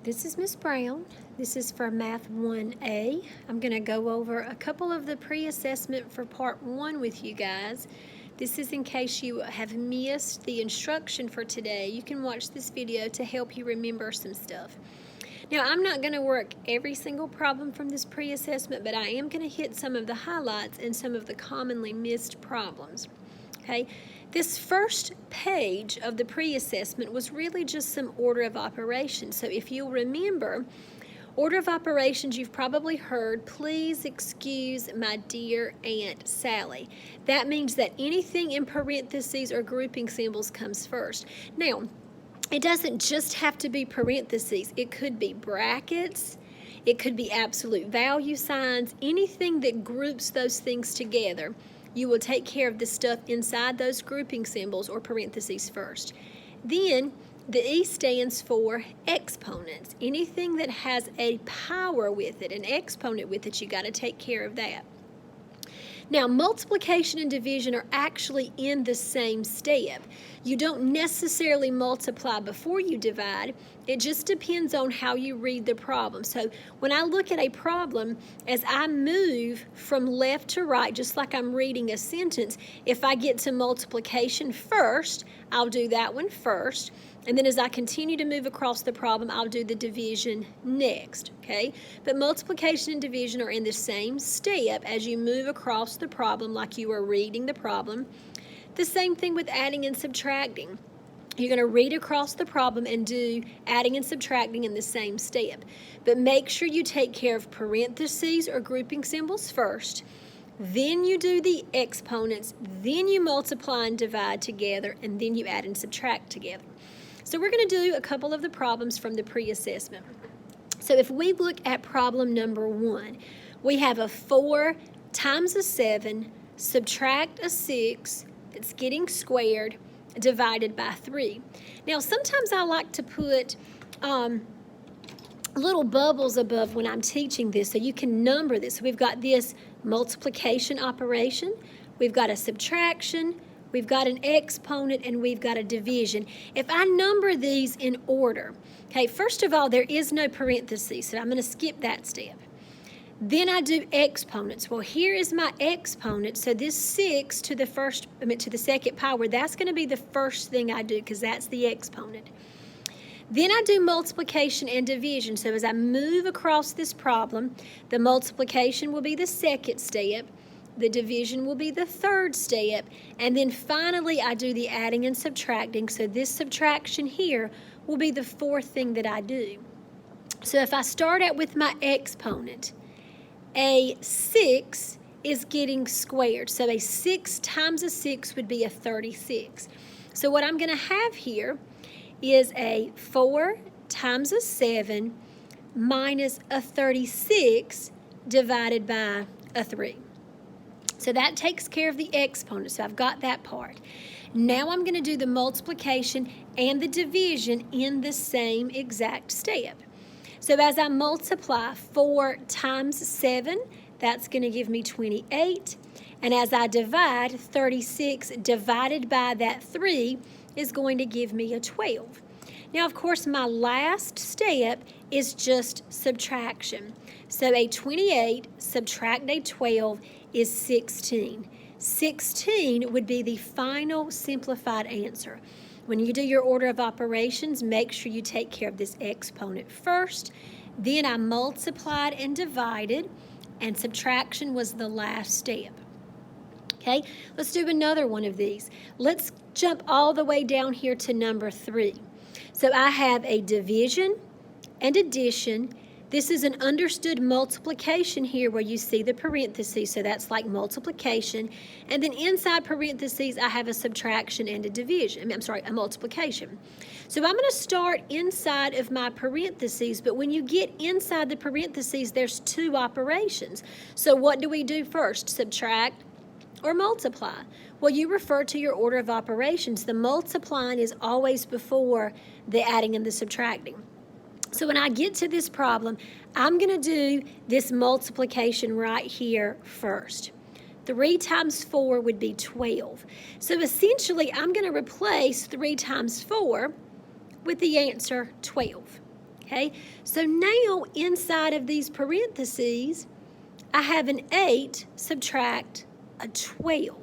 This is Miss Brown. This is for Math 1A. I'm going to go over a couple of the pre-assessment for Part 1 with you guys. This is in case you have missed the instruction for today. You can watch this video to help you remember some stuff. Now, I'm not going to work every single problem from this pre-assessment, but I am going to hit some of the highlights and some of the commonly missed problems. Okay, this first page of the pre-assessment was really just some order of operations. So if you'll remember, order of operations, you've probably heard, please excuse my dear Aunt Sally. That means that anything in parentheses or grouping symbols comes first. Now, it doesn't just have to be parentheses. It could be brackets. It could be absolute value signs. Anything that groups those things together, you will take care of the stuff inside those grouping symbols or parentheses first. Then the E stands for exponents. Anything that has a power with it, an exponent with it, you got to take care of that. Now, multiplication and division are actually in the same step. You don't necessarily multiply before you divide. It just depends on how you read the problem. So when I look at a problem, as I move from left to right, just like I'm reading a sentence, if I get to multiplication first, I'll do that one first. And then as I continue to move across the problem, I'll do the division next, okay? But multiplication and division are in the same step as you move across the problem like you are reading the problem. The same thing with adding and subtracting. You're going to read across the problem and do adding and subtracting in the same step. But make sure you take care of parentheses or grouping symbols first. Then you do the exponents. Then you multiply and divide together. And then you add and subtract together. So we're going to do a couple of the problems from the pre-assessment. So if we look at problem number 1, we have a 4 times a 7, subtract a 6, it's getting squared, divided by 3. Now, sometimes I like to put little bubbles above when I'm teaching this so you can number this. So we've got this multiplication operation, we've got a subtraction, we've got an exponent, and we've got a division. If I number these in order, okay, first of all, there is no parentheses, so I'm going to skip that step. Then I do exponents. Well, here is my exponent, so this 6 to the second power, that's going to be the first thing I do because that's the exponent. Then I do multiplication and division. So as I move across this problem, the multiplication will be the second step, the division will be the third step, and then finally I do the adding and subtracting. So this subtraction here will be the fourth thing that I do. So if I start out with my exponent, a 6 is getting squared. So a 6 times a 6 would be a 36. So what I'm going to have here is a 4 times a 7 minus a 36 divided by a 3. So that takes care of the exponent. So I've got that part. Now I'm going to do the multiplication and the division in the same exact step. So as I multiply 4 times 7, that's going to give me 28. And as I divide, 36 divided by that 3 is going to give me a 12. Now, of course, my last step is just subtraction. So a 28 subtract a 12 is 16. 16 would be the final simplified answer. When you do your order of operations, make sure you take care of this exponent first. Then I multiplied and divided, and subtraction was the last step. Okay, let's do another one of these. Let's jump all the way down here to number 3. So I have a division and addition. This is an understood multiplication here where you see the parentheses, so that's like multiplication. And then inside parentheses, I have a subtraction and a division. A multiplication. So I'm going to start inside of my parentheses, but when you get inside the parentheses, there's 2 operations. So what do we do first? Subtract or multiply? Well, you refer to your order of operations. The multiplying is always before the adding and the subtracting. So when I get to this problem, I'm going to do this multiplication right here first. 3 times 4 would be 12. So essentially, I'm going to replace 3 times 4 with the answer 12. Okay, so now inside of these parentheses, I have an 8 subtract a 12.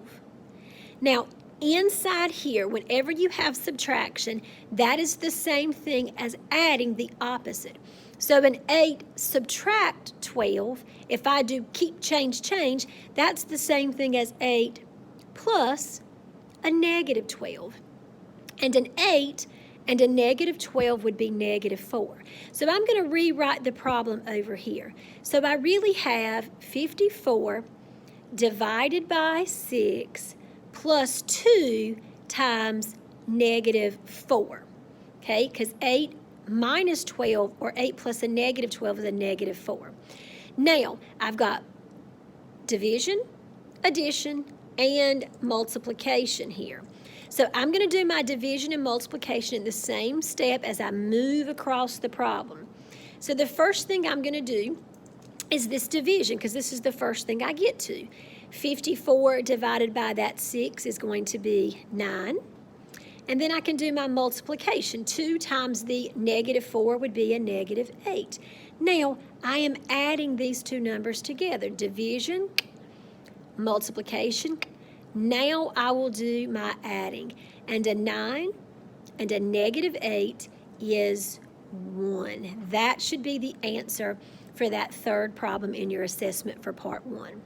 Now, inside here, whenever you have subtraction, that is the same thing as adding the opposite. So an 8 subtract 12, if I do keep, change, that's the same thing as 8 plus a negative 12. And an 8 and a negative 12 would be negative 4. So I'm going to rewrite the problem over here. So I really have 54 divided by 6 plus 2 times negative 4. Okay, because 8 minus 12, or 8 plus a negative 12 is a negative 4. Now, I've got division, addition, and multiplication here. So I'm going to do my division and multiplication in the same step as I move across the problem. So the first thing I'm going to do is this division, because this is the first thing I get to. 54 divided by that 6 is going to be 9. And then I can do my multiplication. 2 times the negative 4 would be a negative 8. Now, I am adding these two numbers together. Division, multiplication. Now I will do my adding. And a 9 and a negative 8 is 1. That should be the answer for that third problem in your assessment for part 1.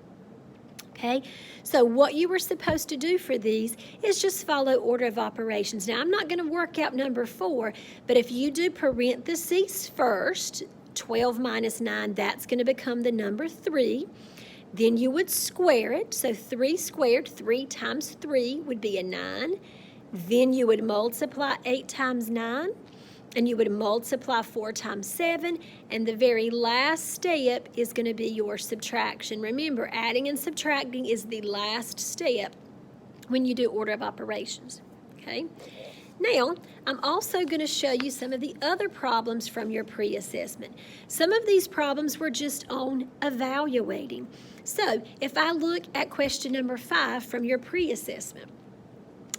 Okay, so what you were supposed to do for these is just follow order of operations. Now, I'm not going to work out number 4, but if you do parentheses first, 12 minus 9, that's going to become the number 3. Then you would square it. So 3 squared, 3 times 3 would be a 9. Then you would multiply 8 times 9. And you would multiply 4 times 7, and the very last step is going to be your subtraction. Remember, adding and subtracting is the last step when you do order of operations, okay? Now, I'm also going to show you some of the other problems from your pre-assessment. Some of these problems were just on evaluating. So, if I look at question number 5 from your pre-assessment,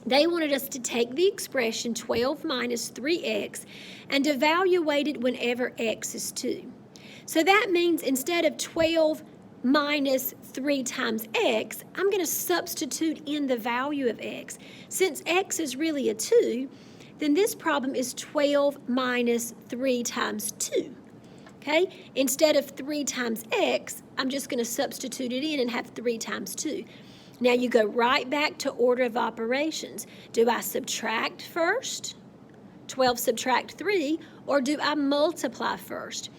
they wanted us to take the expression 12 minus 3x and evaluate it whenever x is 2. So that means instead of 12 minus 3 times x, I'm going to substitute in the value of x. Since x is really a 2, then this problem is 12 minus 3 times 2. Okay? Instead of 3 times x, I'm just going to substitute it in and have 3 times 2. Now you go right back to order of operations. Do I subtract first, 12 subtract 3, or do I multiply first?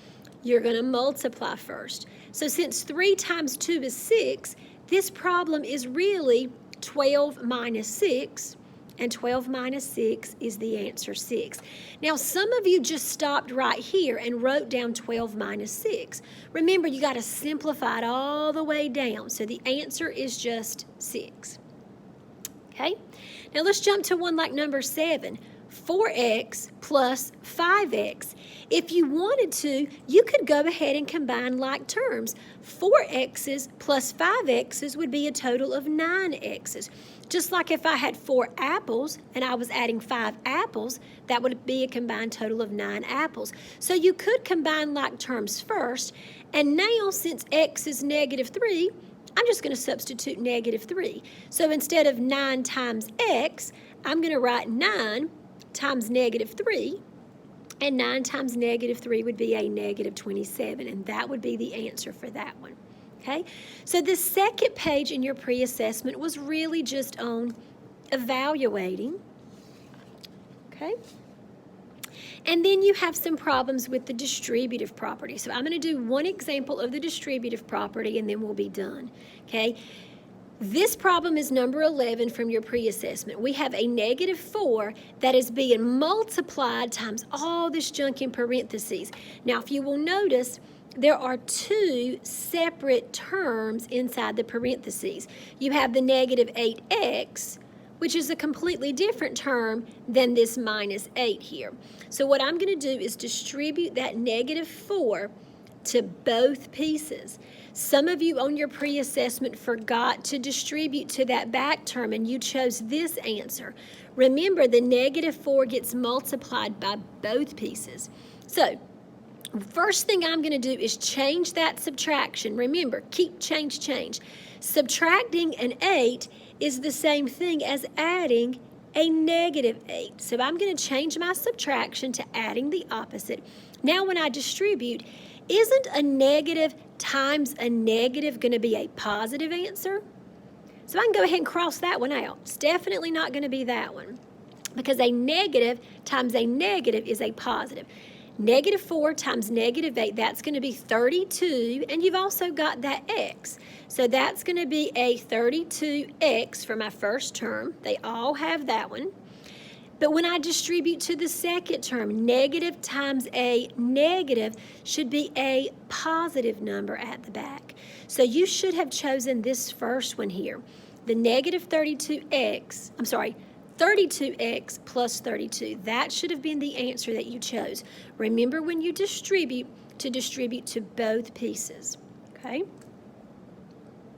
You're going to multiply first. So since 3 times 2 is 6, this problem is really 12 minus 6, and 12 minus 6 is the answer 6. Now, some of you just stopped right here and wrote down 12 minus 6. Remember, you got to simplify it all the way down. So the answer is just 6. Okay? Now, let's jump to one like number 7. 4x plus 5x. If you wanted to, you could go ahead and combine like terms. 4x's plus 5x's would be a total of 9x's. Just like if I had 4 apples and I was adding 5 apples, that would be a combined total of 9 apples. So you could combine like terms first, and now since x is negative 3, I'm just going to substitute negative 3. So instead of 9 times x, I'm going to write 9 times negative 3, and 9 times negative 3 would be a negative 27, and that would be the answer for that one. Okay, so the second page in your pre-assessment was really just on evaluating, okay? And then you have some problems with the distributive property. So I'm going to do one example of the distributive property, and then we'll be done, okay? This problem is number 11 from your pre-assessment. We have a negative 4 that is being multiplied times all this junk in parentheses. Now, if you will notice, there are 2 separate terms inside the parentheses. You have the negative 8x, which is a completely different term than this minus 8 here. So what I'm going to do is distribute that negative 4 to both pieces. Some of you on your pre-assessment forgot to distribute to that back term, and you chose this answer. Remember, the negative 4 gets multiplied by both pieces. So First thing I'm going to do is change that subtraction. Remember, keep, change, change. Subtracting an 8 is the same thing as adding a negative 8. So I'm going to change my subtraction to adding the opposite. Now when I distribute, isn't a negative times a negative going to be a positive answer? So I can go ahead and cross that one out. It's definitely not going to be that one, because a negative times a negative is a positive. Negative 4 times negative 8, that's going to be 32, and you've also got that x. So that's going to be a 32x for my first term. They all have that one. But when I distribute to the second term, negative times a negative should be a positive number at the back. So you should have chosen this first one here. The negative 32x plus 32. That should have been the answer that you chose. Remember, when you distribute, to distribute to both pieces, okay?